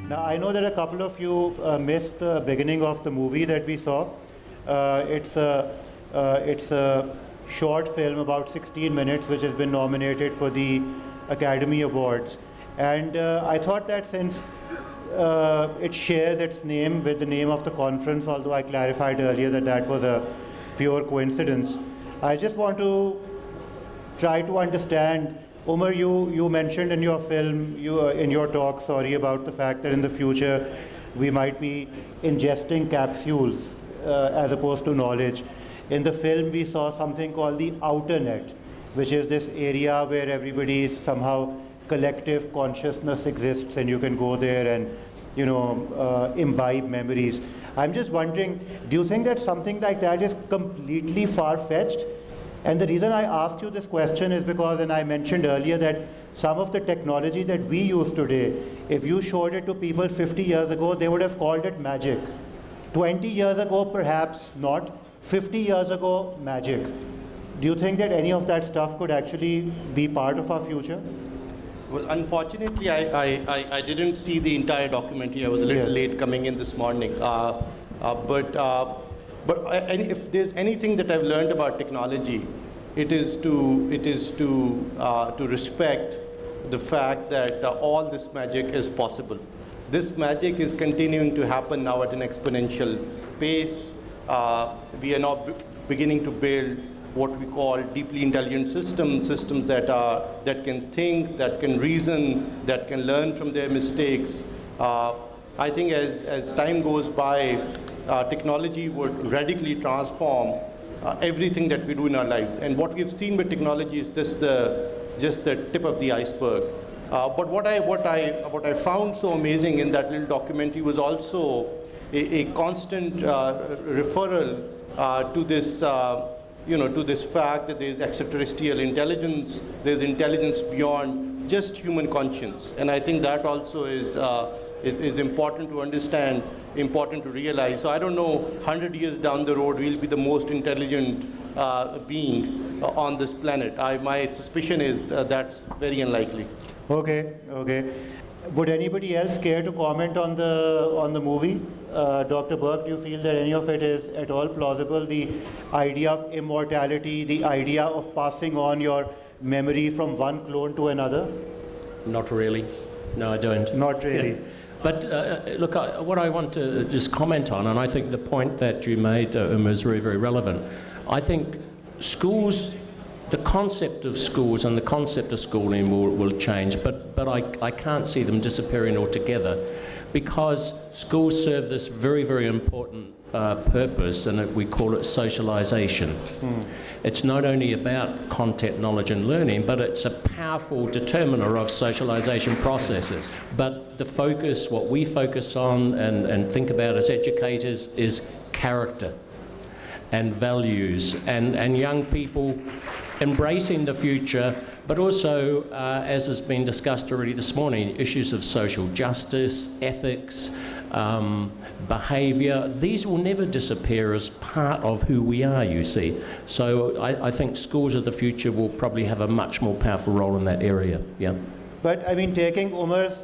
Now, I know that a couple of you missed the beginning of the movie that we saw. It's a short film, about 16 minutes, which has been nominated for the Academy Awards. And I thought that since it shares its name with the name of the conference, although I clarified earlier that that was a pure coincidence, I just want to try to understand. Umar, you mentioned in your film, in your talk, about the fact that in the future we might be ingesting capsules as opposed to knowledge. In the film, we saw something called the outer net, which is this area where everybody's somehow collective consciousness exists, and you can go there and imbibe memories. I'm just wondering, do you think that something like that is completely far-fetched? And the reason I asked you this question is because, and I mentioned earlier, that some of the technology that we use today, if you showed it to people 50 years ago, they would have called it magic. 20 years ago, perhaps not. 50 years ago, magic. Do you think that any of that stuff could actually be part of our future? Well, unfortunately, I didn't see the entire documentary. I was a little late coming in this morning. But if there's anything that I've learned about technology, it is to respect the fact that all this magic is possible. This magic is continuing to happen now at an exponential pace. We are now beginning to build what we call deeply intelligent systems that can think, that can reason, that can learn from their mistakes. I think as time goes by, technology would radically transform everything that we do in our lives. And what we've seen with technology is just the tip of the iceberg. But what I found so amazing in that little documentary was also a constant referral to this fact that there's extraterrestrial intelligence, there's intelligence beyond just human conscience. And I think that also is important to understand, important to realize. So I don't know, 100 years down the road, we'll be the most intelligent being on this planet. My suspicion is that's very unlikely. Okay. Would anybody else care to comment on the movie? Dr. Burke, do you feel that any of it is at all plausible? The idea of immortality, the idea of passing on your memory from one clone to another? Not really. No, I don't. Not really. Yeah. But look, what I want to just comment on, and I think the point that you made, Umar, is very, very relevant. I think schools, the concept of schools and the concept of schooling will change, but I can't see them disappearing altogether, because schools serve this very, very important purpose, and we call it socialization. It's not only about content, knowledge and learning, but it's a powerful determiner of socialization processes. But the focus, what we focus on and think about as educators, is character and values, and young people embracing the future, but also, as has been discussed already this morning, issues of social justice, ethics, behaviour. These will never disappear as part of who we are, you see. So I think schools of the future will probably have a much more powerful role in that area. Yeah. But I mean, taking Umar's